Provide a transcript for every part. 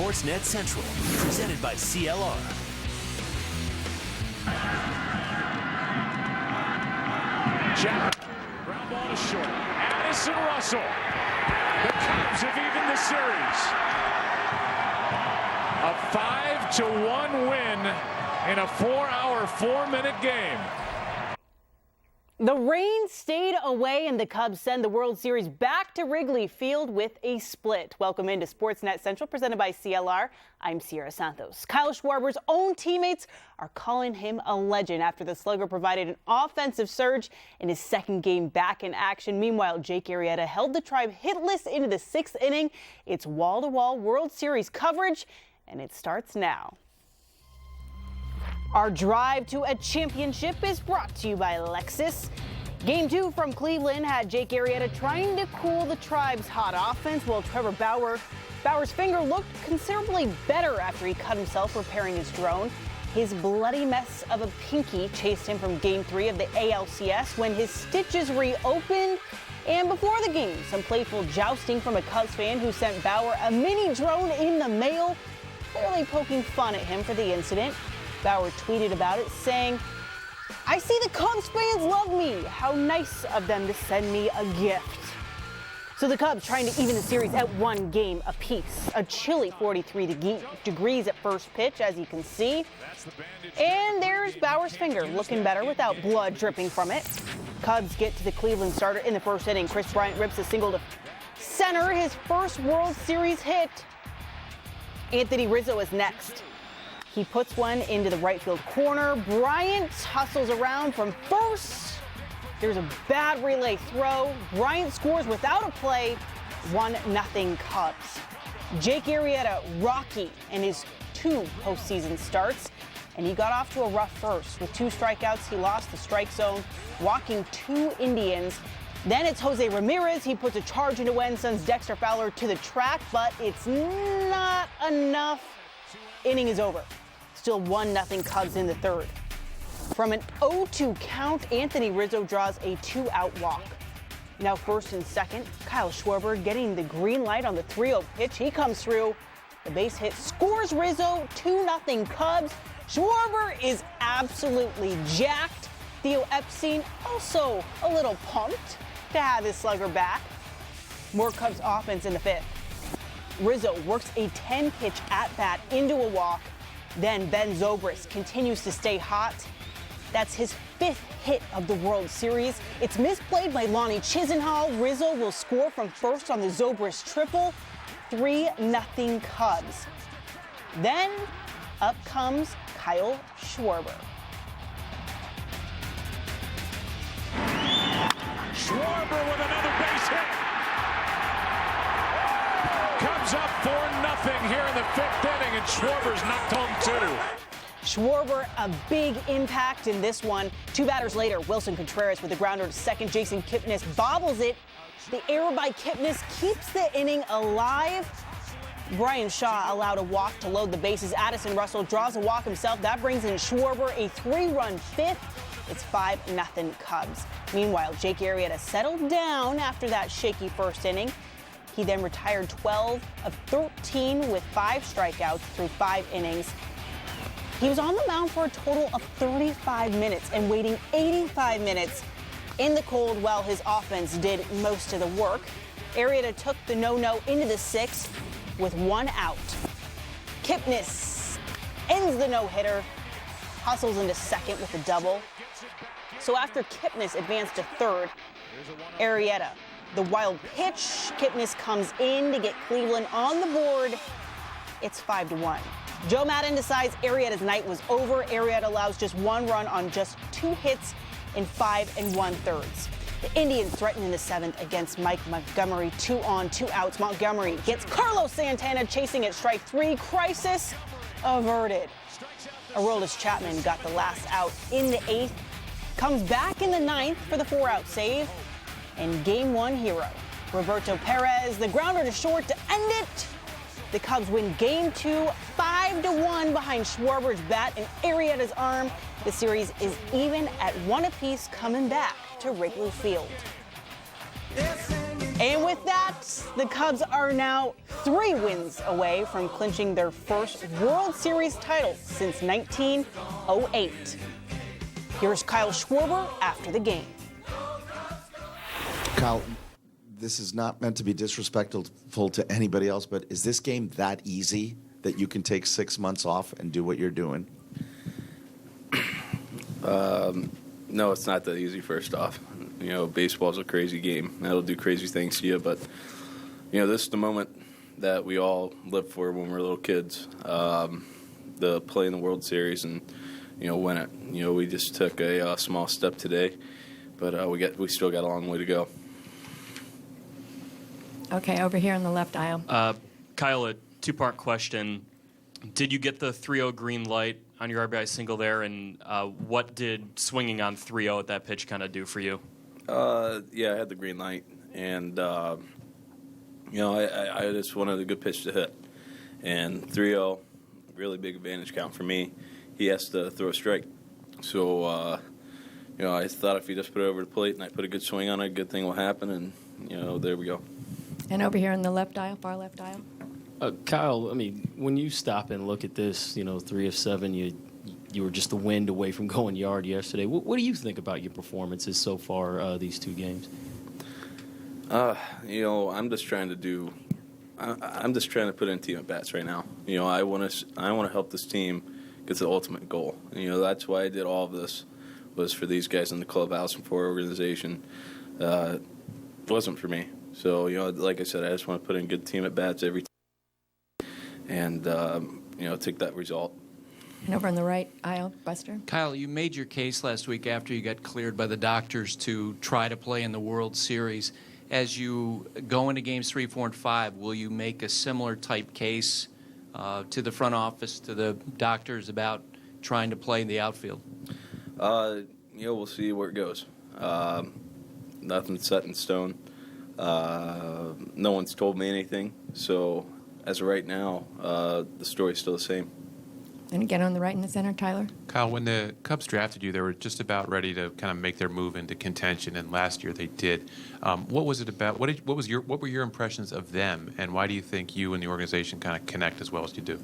SportsNet Central, presented by CLR. Jack, ground ball to short. Addison Russell. The Cubs have evened the series. A 5-1 win in a 4-hour, 4-minute game. The rain stayed away and the Cubs send the World Series back to Wrigley Field with a split. Welcome into SportsNet Central, presented by CLR. I'm Sierra Santos. Kyle Schwarber's own teammates are calling him a legend after the slugger provided an offensive surge in his second game back in action. Meanwhile, Jake Arrieta held the Tribe hitless into the sixth inning. It's wall-to-wall World Series coverage, and it starts now. Our drive to a championship is brought to you by Lexus. Game 2 from Cleveland had Jake Arrieta trying to cool the Tribe's hot offense, while Trevor Bauer's finger looked considerably better after he cut himself repairing his drone. His bloody mess of a pinky chased him from Game 3 of the ALCS when his stitches reopened. And before the game, some playful jousting from a Cubs fan who sent Bauer a mini drone in the mail, clearly poking fun at him for the incident. Bauer tweeted about it, saying, "I see the Cubs fans love me. How nice of them to send me a gift." So the Cubs trying to even the series at one game apiece. A chilly 43 degrees at first pitch, as you can see. And there's Bauer's finger, looking better without blood dripping from it. Cubs get to the Cleveland starter in the first inning. Chris Bryant rips a single to center, his first World Series hit. Anthony Rizzo is next. He puts one into the right field corner. Bryant hustles around from first. There's a bad relay throw. Bryant scores without a play. 1-0 Cubs. Jake Arrieta, rocky in his 2 postseason starts, and he got off to a rough first. With 2 strikeouts, he lost the strike zone, walking 2 Indians. Then it's Jose Ramirez. He puts a charge into Wayne sends Dexter Fowler to the track, but it's not enough. Inning is over. Still 1-0 Cubs in the third. From an 0-2 count, Anthony Rizzo draws a 2-out walk. Now first and second, Kyle Schwarber getting the green light on the 3-0 pitch. He comes through. The base hit scores Rizzo, 2-0 Cubs. Schwarber is absolutely jacked. Theo Epstein also a little pumped to have his slugger back. More Cubs offense in the fifth. Rizzo works a 10-pitch at-bat into a walk. Then Ben Zobrist continues to stay hot. That's his 5th hit of the World Series. It's misplayed by Lonnie Chisenhall. Rizzo will score from first on the Zobrist triple. 3-0 Cubs. Then up comes Kyle Schwarber. Schwarber with another base hit. Cubs up 4-0 here in the 5th inning, and Schwarber's knocked home 2. Schwarber, a big impact in this one. 2 batters later, Wilson Contreras with a grounder to second. Jason Kipnis bobbles it. The error by Kipnis keeps the inning alive. Brian Shaw allowed a walk to load the bases. Addison Russell draws a walk himself. That brings in Schwarber, a 3-run 5th. It's 5-0 Cubs. Meanwhile, Jake Arrieta settled down after that shaky first inning. He then retired 12 of 13 with 5 strikeouts through 5 innings. He was on the mound for a total of 35 minutes and waiting 85 minutes in the cold while his offense did most of the work. Arrieta took the no-no into the 6th with 1 out. Kipnis ends the no-hitter, hustles into second with a double. So after Kipnis advanced to third, Arrieta, the wild pitch, Kipnis comes in to get Cleveland on the board. It's 5-1. Joe Madden decides Arrieta's night was over. Arrieta allows just 1 run on just 2 hits in 5 1/3. The Indians threaten in the 7th against Mike Montgomery. 2 on, 2 outs. Montgomery gets Carlos Santana chasing at strike 3. Crisis averted. Aroldis Chapman got the last out in the 8th. Comes back in the 9th for the 4-out save. And Game 1 hero, Roberto Perez, the grounder to short to end it. The Cubs win Game 2, 5-1 behind Schwarber's bat and Arrieta's arm. The series is even at 1 apiece coming back to Wrigley Field. And with that, the Cubs are now 3 wins away from clinching their first World Series title since 1908. Here's Kyle Schwarber after the game. Kyle, this is not meant to be disrespectful to anybody else, but is this game that easy that you can take 6 months off and do what you're doing? No, it's not that easy, first off. Baseball's a crazy game. That'll do crazy things to you, but, this is the moment that we all lived for when we were little kids. The play in the World Series and, win it. We just took a small step today, but we still got a long way to go. Okay, over here on the left aisle. Kyle, a two-part question. Did you get the 3-0 green light on your RBI single there, and what did swinging on 3-0 at that pitch kind of do for you? Yeah, I had the green light, and, I just wanted a good pitch to hit. And 3-0, really big advantage count for me. He has to throw a strike. So, I thought if he just put it over the plate and I put a good swing on it, a good thing will happen, and, there we go. And over here on the left aisle, far left aisle. Kyle, when you stop and look at this, 3 of 7, you were just a wind away from going yard yesterday. What do you think about your performances so far these 2 games? I'm just trying to put in team at bats right now. I want to help this team get to the ultimate goal. That's why I did all of this, was for these guys in the clubhouse and for our organization. It wasn't for me. So, like I said, I just want to put in good team at bats every time and, take that result. And over on the right aisle, Buster. Kyle, you made your case last week after you got cleared by the doctors to try to play in the World Series. As you go into games 3, 4, and 5, will you make a similar type case to the front office, to the doctors about trying to play in the outfield? We'll see where it goes. Nothing's set in stone. No one's told me anything. So as of right now, the story's still the same. And again on the right in the center, Tyler. Kyle, when the Cubs drafted you, they were just about ready to kind of make their move into contention, and last year they did. What was it about? What were your impressions of them, and why do you think you and the organization kind of connect as well as you do?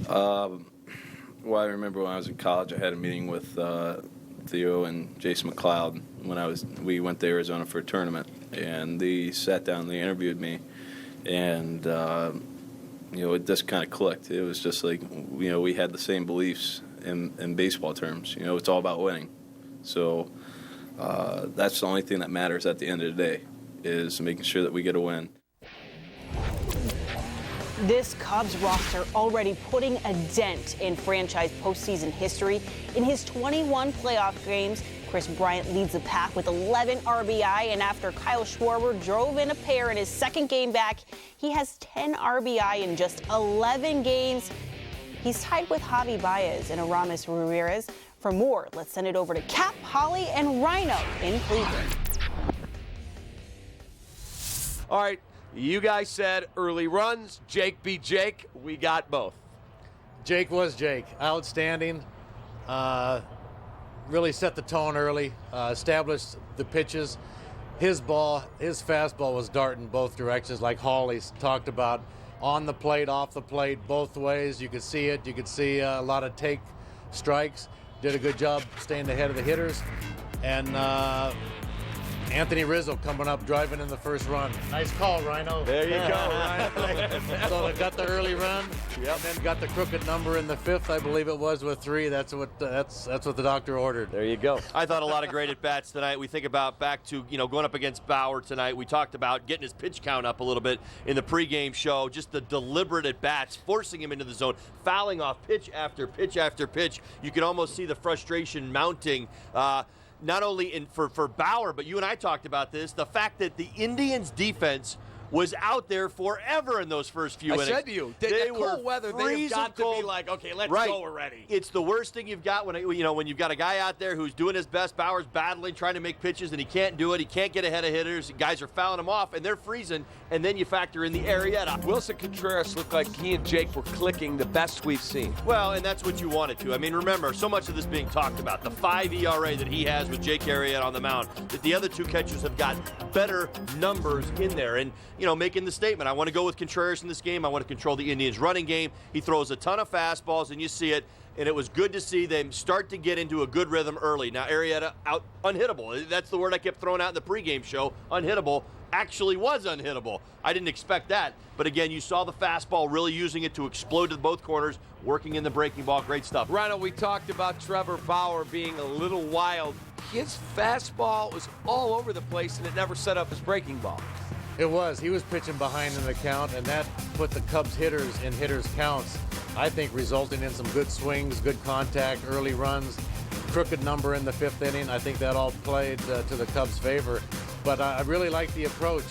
Well, I remember when I was in college, I had a meeting with Theo and Jason McLeod when we went to Arizona for a tournament, and they sat down and they interviewed me, and it just kind of clicked. It was just like, we had the same beliefs in baseball terms. It's all about winning. So that's the only thing that matters at the end of the day, is making sure that we get a win. This Cubs roster already putting a dent in franchise postseason history. In his 21 playoff games, Chris Bryant leads the pack with 11 RBI, and after Kyle Schwarber drove in a pair in his second game back, he has 10 RBI in just 11 games. He's tied with Javi Baez and Aramis Ramirez. For more, let's send it over to Cap, Holly, and Rhino in Cleveland. All right, you guys said early runs, Jake beat Jake. We got both. Jake was Jake. Outstanding. Really set the tone early, established the pitches. His fastball was darting both directions, like Hawley's talked about, on the plate, off the plate, both ways. You could see it. You could see a lot of take strikes. Did a good job staying ahead of the hitters. And Anthony Rizzo coming up, driving in the first run. Nice call, Rhino. There you go, Rhino. So they got the early run, and then got the crooked number in the 5th, I believe it was, with 3. That's what the doctor ordered. There you go. I thought a lot of great at-bats tonight. We think about back to, going up against Bauer tonight. We talked about getting his pitch count up a little bit in the pregame show, just the deliberate at-bats, forcing him into the zone, fouling off pitch after pitch after pitch. You could almost see the frustration mounting. Not only for Bauer, but you and I talked about this, the fact that the Indians' defense was out there forever in those first few innings. I said to you, the cold weather, they've got to be like, okay, let's go already. It's the worst thing you've got when you've got a guy out there who's doing his best. Bauer's battling, trying to make pitches, and he can't do it. He can't get ahead of hitters. Guys are fouling him off, and they're freezing. And then you factor in the Arrieta. Wilson Contreras looked like he and Jake were clicking the best we've seen. Well, and that's what you wanted to. I mean, remember, so much of this being talked about, the 5 ERA that he has with Jake Arrieta on the mound, that the other two catchers have got better numbers in there. And, making the statement, I want to go with Contreras in this game. I want to control the Indians' running game. He throws a ton of fastballs, and you see it. And it was good to see them start to get into a good rhythm early. Now, Arrieta out unhittable. That's the word I kept throwing out in the pregame show. Unhittable. Actually was unhittable. I didn't expect that. But again, you saw the fastball really using it to explode to both corners, working in the breaking ball. Great stuff. Rhino, we talked about Trevor Bauer being a little wild. His fastball was all over the place, and it never set up his breaking ball. It was. He was pitching behind in the count, and that put the Cubs hitters in hitters' counts, I think, resulting in some good swings, good contact, early runs, crooked number in the 5th inning. I think that all played to the Cubs' favor. But I really like the approach.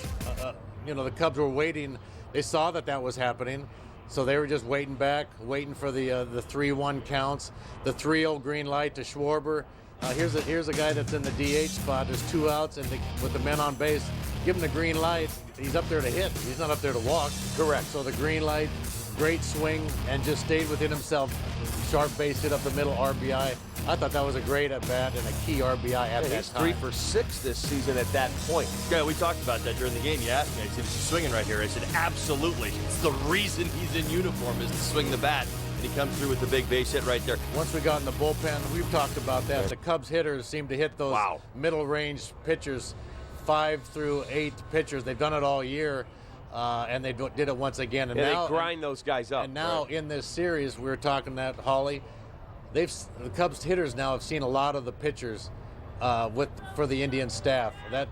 The Cubs were waiting. They saw that was happening, so they were just waiting back, waiting for the 3-1 counts, the 3-0 green light to Schwarber. Here's a guy that's in the DH spot. There's 2 outs, and with the men on base, give him the green light. He's up there to hit. He's not up there to walk. Correct. So the green light, great swing, and just stayed within himself. Sharp base hit up the middle, RBI. I thought that was a great at-bat and a key RBI at that he's time. 3 for 6 this season at that point. Yeah, we talked about that during the game. You asked me. I said, is he swinging right here? I said, absolutely. It's the reason he's in uniform is to swing the bat. And he comes through with the big base hit right there. Once we got in the bullpen, we've talked about that. The Cubs hitters seem to hit those middle-range pitchers, 5 through 8 pitchers. They've done it all year, and they did it once again. And now they grind those guys up. And now in this series, we were talking that, Holly, the Cubs hitters now have seen a lot of the pitchers for the Indian staff. That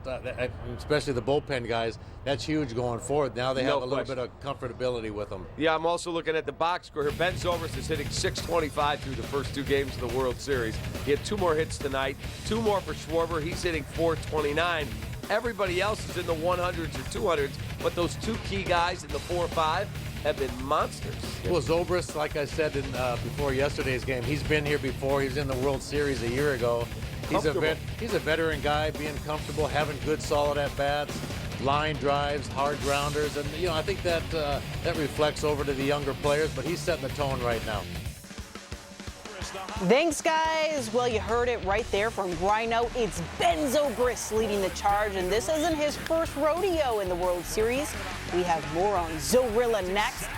especially the bullpen guys, that's huge going forward. Now they have a little bit of comfortability with them. Yeah, I'm also looking at the box score here. Ben Zobrist is hitting .625 through the first 2 games of the World Series. He had 2 more hits tonight, 2 more for Schwarber. He's hitting .429. Everybody else is in the 100s or 200s, but those 2 key guys in the 4-5 have been monsters. Well, Zobrist, like I said before yesterday's game, he's been here before. He was in the World Series a year ago. He's a veteran guy, being comfortable, having good, solid at-bats, line drives, hard grounders, and I think that reflects over to the younger players. But he's setting the tone right now. Thanks, guys. Well, you heard it right there from Rhino. It's Ben Zobrist leading the charge, and this isn't his first rodeo in the World Series. We have more on Zorilla next.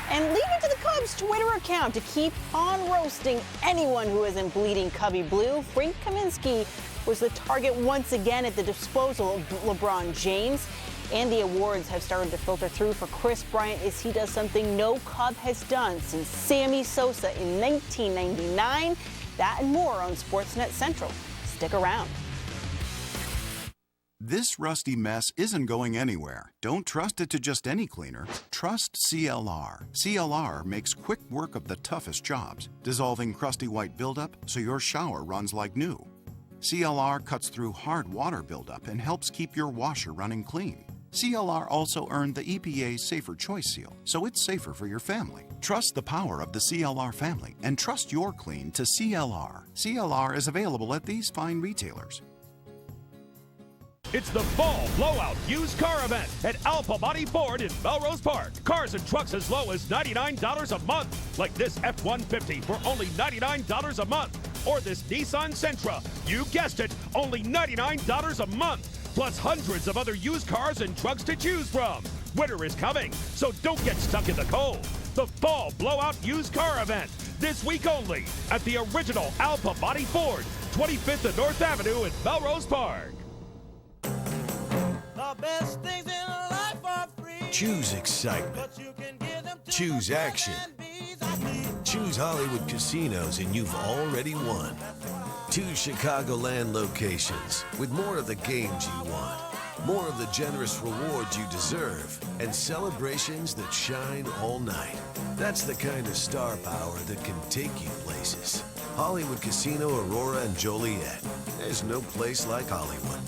And leave it to the Cubs Twitter account to keep on roasting anyone who isn't bleeding Cubby blue. Frank Kaminsky was the target once again at the disposal of LeBron James. And the awards have started to filter through for Chris Bryant as he does something no Cub has done since Sammy Sosa in 1999. That and more on SportsNet Central. Stick around. This rusty mess isn't going anywhere. Don't trust it to just any cleaner. Trust CLR. CLR makes quick work of the toughest jobs, dissolving crusty white buildup so your shower runs like new. CLR cuts through hard water buildup and helps keep your washer running clean. CLR also earned the EPA's Safer Choice seal, so it's safer for your family. Trust the power of the CLR family and trust your clean to CLR. CLR is available at these fine retailers. It's the Fall Blowout Used Car Event at Alpha Body Ford in Melrose Park. Cars and trucks as low as $99 a month, like this F-150 for only $99 a month, or this Nissan Sentra, you guessed it, only $99 a month, plus hundreds of other used cars and trucks to choose from. Winter is coming, so don't get stuck in the cold. The Fall Blowout Used Car Event, this week only at the original Alpha Body Ford, 25th and North Avenue in Melrose Park. Choose excitement. Choose action. Choose Hollywood Casinos and you've already won. 2 Chicagoland locations with more of the games you want, more of the generous rewards you deserve, and celebrations that shine all night. That's the kind of star power that can take you places. Hollywood Casino, Aurora, and Joliet. There's no place like Hollywood.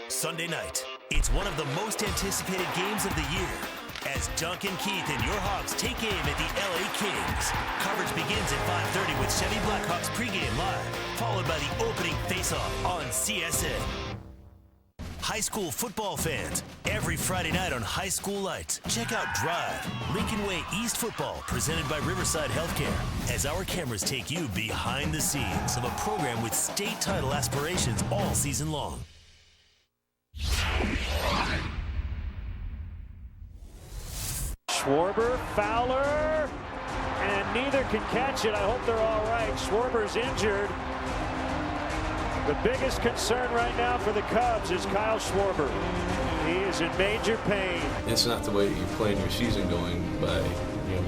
Sunday night, It's one of the most anticipated games of the year as Duncan Keith and your Hawks take aim at the LA Kings. Coverage begins at 5:30 with Chevy Blackhawks pregame live, followed by the opening faceoff on CSN. High school football fans, every Friday night on High School Lights, check out Drive, Lincoln Way East Football, presented by Riverside Healthcare, as our cameras take you behind the scenes of a program with state title aspirations all season long. Schwarber, Fowler, and neither can catch it. I hope they're all right. Schwarber's injured. The biggest concern right now for the Cubs is Kyle Schwarber. He is in major pain. It's not the way you plan your season going by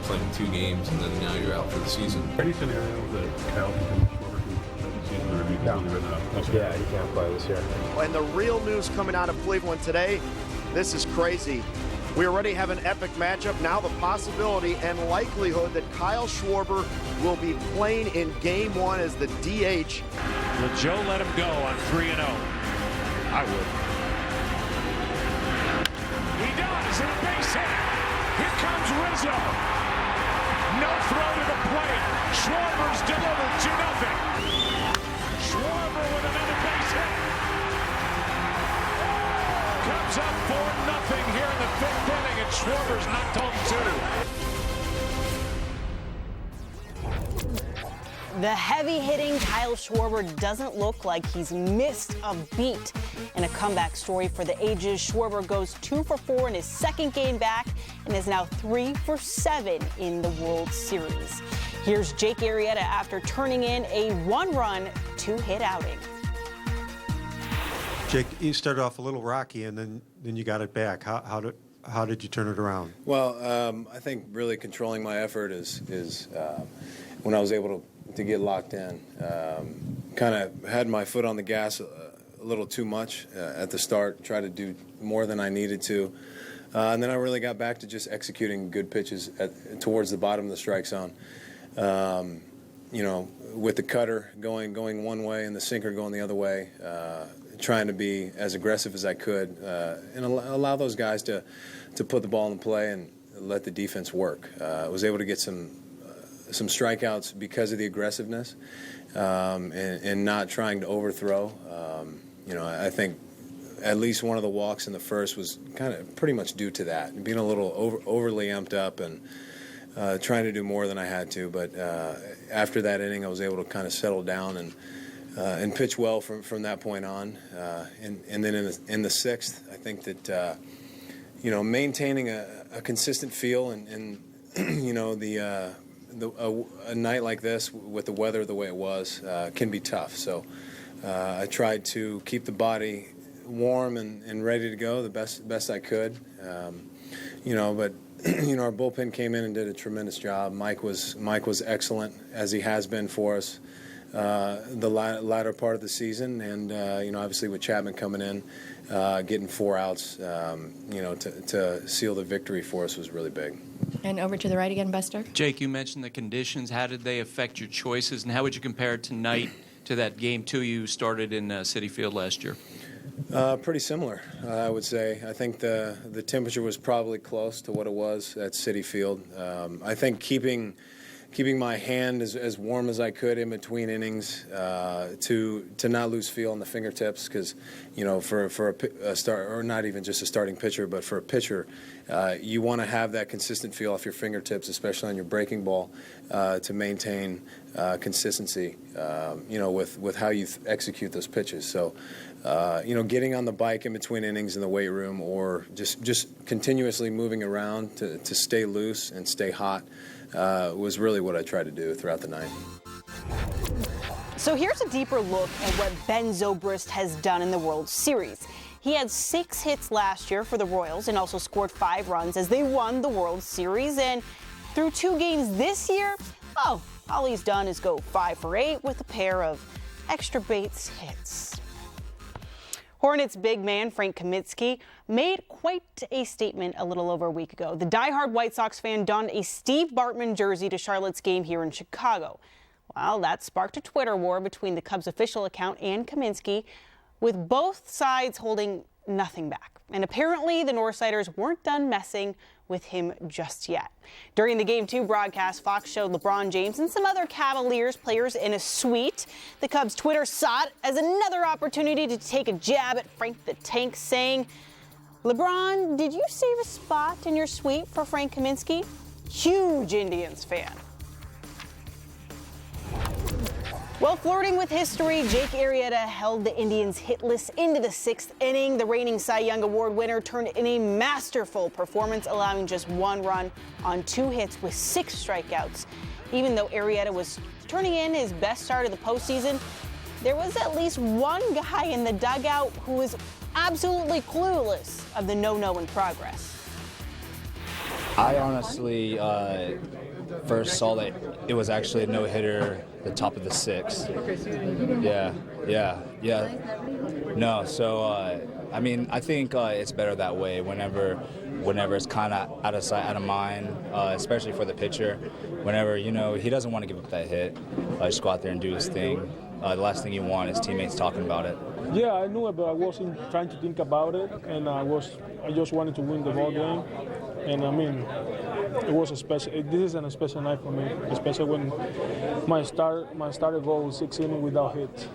playing 2 games and then now you're out for the season. Any scenario that Kyle becomes Schwarber can season or be completely written out? Yeah, he can't play this year. And the real news coming out of Cleveland today, this is crazy. We already have an epic matchup. Now the possibility and likelihood that Kyle Schwarber will be playing in Game 1 as the DH. Will Joe let him go on 3-0? I would. He does, and a base hit. Here comes Rizzo. No throw to the plate. Schwarber's delivered 2-0. Schwarber with another base hit. Comes up 4-0 here in the 5th inning, and Schwarber's knocked home 2. The heavy-hitting Kyle Schwarber doesn't look like he's missed a beat. In a comeback story for the ages, Schwarber goes 2 for 4 in his second game back and is now 3 for 7 in the World Series. Here's Jake Arrieta after turning in a 1-run, 2-hit outing. Jake, you started off a little rocky and then you got it back. How did you turn it around? Well, I think really controlling my effort is when I was able to get locked in. Kind of had my foot on the gas a little too much at the start, tried to do more than I needed to. And then I really got back to just executing good pitches towards the bottom of the strike zone. With the cutter going one way and the sinker going the other way, trying to be as aggressive as I could and allow those guys to put the ball in play and let the defense work. I was able to get some strikeouts because of the aggressiveness and not trying to overthrow. I think at least one of the walks in the first was kind of pretty much due to that, being a little overly amped up and trying to do more than I had to. But after that inning, I was able to kind of settle down and pitch well from that point on. And then in the 6th, I think that maintaining a consistent feel and a night like this with the weather the way it was can be tough. So I tried to keep the body warm and ready to go the best I could. But our bullpen came in and did a tremendous job. Mike was excellent, as he has been for us the latter part of the season, and obviously with Chapman coming in, getting 4 outs, to seal the victory for us was really big. And over to the right again, Buster. Jake, you mentioned the conditions. How did they affect your choices, and how would you compare tonight to that Game 2 you started in Citi Field last year? Pretty similar, I would say. I think the temperature was probably close to what it was at Citi Field. I think keeping my hand as warm as I could in between innings to not lose feel on the fingertips, because for a start, or not even just a starting pitcher, but for a pitcher, you want to have that consistent feel off your fingertips, especially on your breaking ball, to maintain consistency. With how you execute those pitches. So. Getting on the bike in between innings in the weight room, or just continuously moving around to stay loose and stay hot was really what I tried to do throughout the night. So here's a deeper look at what Ben Zobrist has done in the World Series. He had 6 hits last year for the Royals and also scored 5 runs as they won the World Series. And through 2 games this year, all he's done is go 5 for 8 with a pair of extra base hits. Hornets big man Frank Kaminsky made quite a statement a little over a week ago. The diehard White Sox fan donned a Steve Bartman jersey to Charlotte's game here in Chicago. Well, that sparked a Twitter war between the Cubs official account and Kaminsky, with both sides holding nothing back. And apparently the Northsiders weren't done messing with him just yet. During the Game 2 broadcast, Fox showed LeBron James and some other Cavaliers players in a suite. The Cubs' Twitter saw it as another opportunity to take a jab at Frank the Tank, saying, "LeBron, did you save a spot in your suite for Frank Kaminsky?" Huge Indians fan. Well, flirting with history, Jake Arrieta held the Indians hitless into the 6th inning. The reigning Cy Young Award winner turned in a masterful performance, allowing just 1 run on 2 hits with 6 strikeouts. Even though Arrieta was turning in his best start of the postseason, there was at least one guy in the dugout who was absolutely clueless of the no-no in progress. I honestly first saw that it was actually a no-hitter the top of the 6th. Yeah. No, so, I mean, I think it's better that way whenever it's kind of out of sight, out of mind, especially for the pitcher. Whenever, he doesn't want to give up that hit, just go out there and do his thing. The last thing you want is teammates talking about it. Yeah, I knew it, but I wasn't trying to think about it, and I just wanted to win the ball game. And I mean, it was a special. This is a special night for me, especially when my starter goal was 6 innings without hits.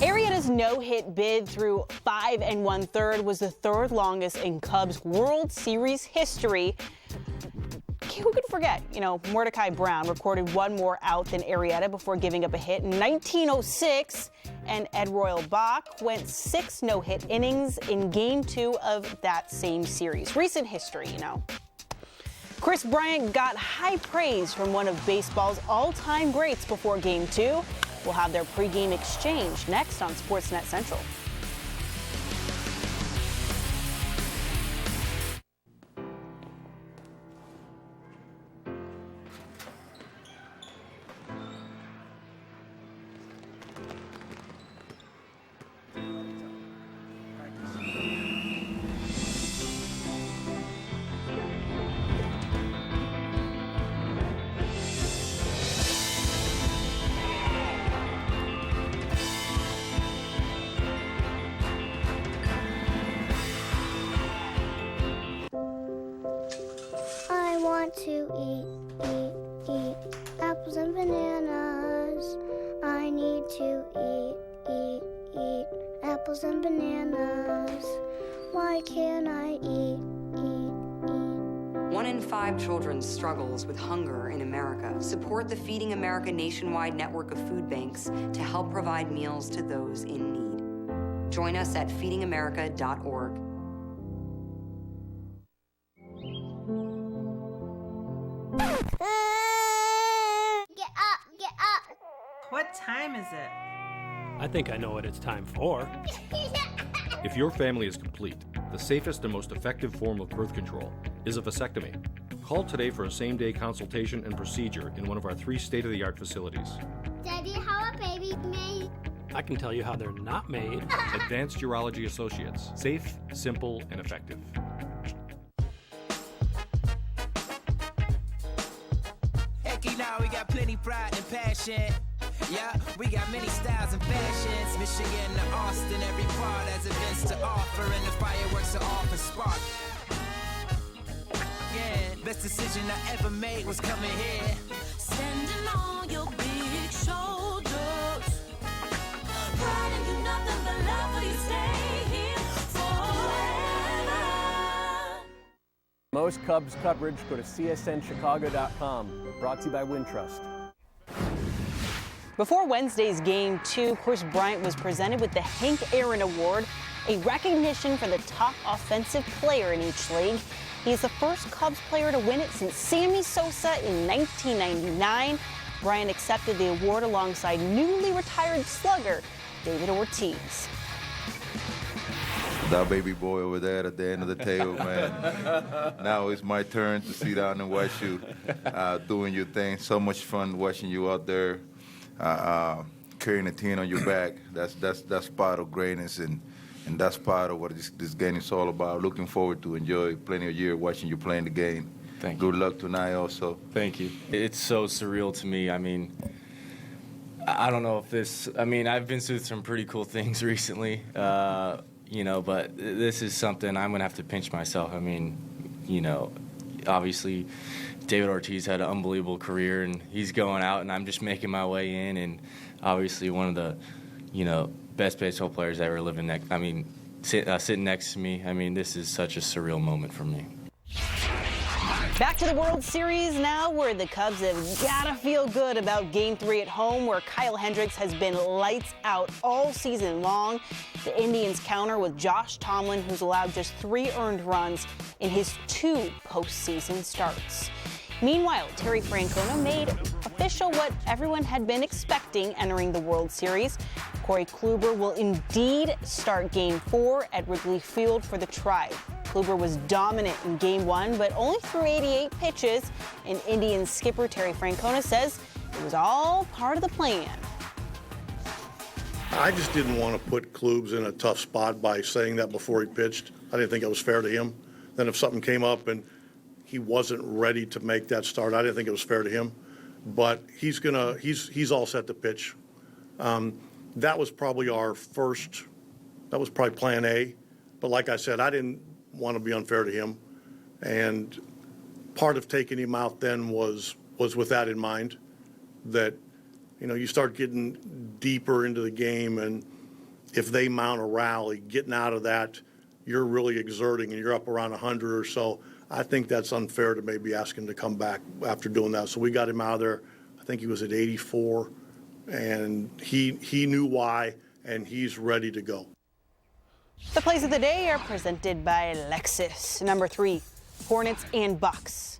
Arrieta's no-hit bid through 5 1/3 was the 3rd longest in Cubs World Series history. Who could forget? Mordecai Brown recorded 1 more out than Arrieta before giving up a hit in 1906, and Ed Royal-Bach went 6 no-hit innings in Game 2 of that same series. Recent history, Chris Bryant got high praise from one of baseball's all-time greats before Game 2. We'll have their pregame exchange next on SportsNet Central. To eat apples and bananas. I need to eat apples and bananas. Why can't I eat? 1 in 5 children struggles with hunger in America. Support the Feeding America nationwide network of food banks to help provide meals to those in need. Join us at feedingamerica.org. Get up. What time is it? I think I know what it's time for. If your family is complete, the safest and most effective form of birth control is a vasectomy. Call today for a same-day consultation and procedure in one of our 3 state-of-the-art facilities. Daddy, how are baby made? I can tell you how they're not made. Advanced Urology Associates. Safe, simple, and effective. Now we got plenty pride and passion. Yeah, we got many styles and fashions. Michigan to Austin, every part has events to offer, and the fireworks are off and spark. Yeah, best decision I ever made was coming here. Standing on your big shoulders, riding you nothing but love for you. Stay here forever. Most Cubs coverage, go to csnchicago.com. Brought to you by Wintrust. Before Wednesday's Game 2, Chris Bryant was presented with the Hank Aaron Award, a recognition for the top offensive player in each league. He is the first Cubs player to win it since Sammy Sosa in 1999. Bryant accepted the award alongside newly retired slugger David Ortiz. That baby boy over there at the end of the table, man. Now it's my turn to sit down and watch you doing your thing. So much fun watching you out there carrying a team on your back. That's part of greatness, and that's part of what this game is all about. Looking forward to enjoy plenty of years watching you playing the game. Thank you. Good luck tonight also. Thank you. It's so surreal to me. I mean, I don't know if this – I mean, I've been through some pretty cool things recently. but this is something I'm going to have to pinch myself. I mean, obviously David Ortiz had an unbelievable career, and he's going out, and I'm just making my way in, and obviously one of the, best baseball players ever living sitting next to me. I mean, this is such a surreal moment for me. Back to the World Series now, where the Cubs have got to feel good about Game 3 at home, where Kyle Hendricks has been lights out all season long. The Indians counter with Josh Tomlin, who's allowed just 3 earned runs in his 2 postseason starts. Meanwhile, Terry Francona made official what everyone had been expecting entering the World Series. Corey Kluber will indeed start Game 4 at Wrigley Field for the Tribe. Kluber was dominant in Game 1, but only threw 88 pitches, and Indians skipper Terry Francona says it was all part of the plan. I just didn't want to put Klubs in a tough spot by saying that before he pitched. I didn't think it was fair to him. Then if something came up and he wasn't ready to make that start, I didn't think it was fair to him. But he's all set to pitch. That was probably that was probably plan A. But like I said, I didn't want to be unfair to him. And part of taking him out then was with that in mind, that, you start getting deeper into the game, and if they mount a rally, getting out of that, you're really exerting, and you're up around 100 or so. I think that's unfair to maybe ask him to come back after doing that. So we got him out of there. I think he was at 84, and he knew why, and he's ready to go. The plays of the day are presented by Lexus. Number 3, Hornets and Bucks.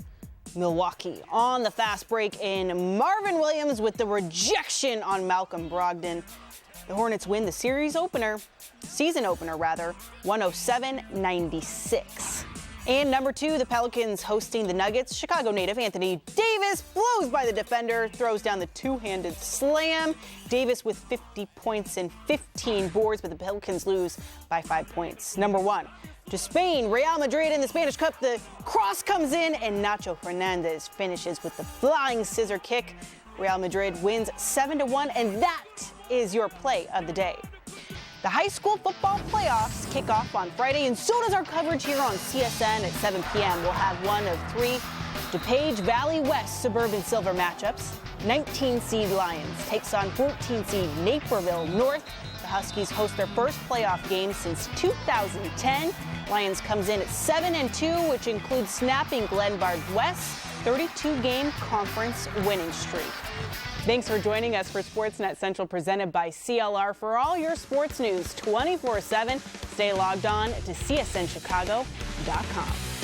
Milwaukee on the fast break in Marvin Williams with the rejection on Malcolm Brogdon. The Hornets win the season opener, 107-96. And number 2, the Pelicans hosting the Nuggets. Chicago native Anthony Davis blows by the defender, throws down the two-handed slam. Davis with 50 points and 15 boards, but the Pelicans lose by 5 points. Number 1, to Spain, Real Madrid in the Spanish Cup. The cross comes in, and Nacho Fernandez finishes with the flying scissor kick. Real Madrid wins 7-1, and that is your play of the day. The high school football playoffs kick off on Friday, and so does our coverage here on CSN at 7 p.m. We'll have one of 3 DuPage Valley West Suburban Silver matchups. 19-seed Lions takes on 14-seed Naperville North. The Huskies host their first playoff game since 2010. Lions comes in at 7-2, which includes snapping Glenbard West's 32-game conference winning streak. Thanks for joining us for SportsNet Central, presented by CLR. For all your sports news 24/7, stay logged on to csnchicago.com.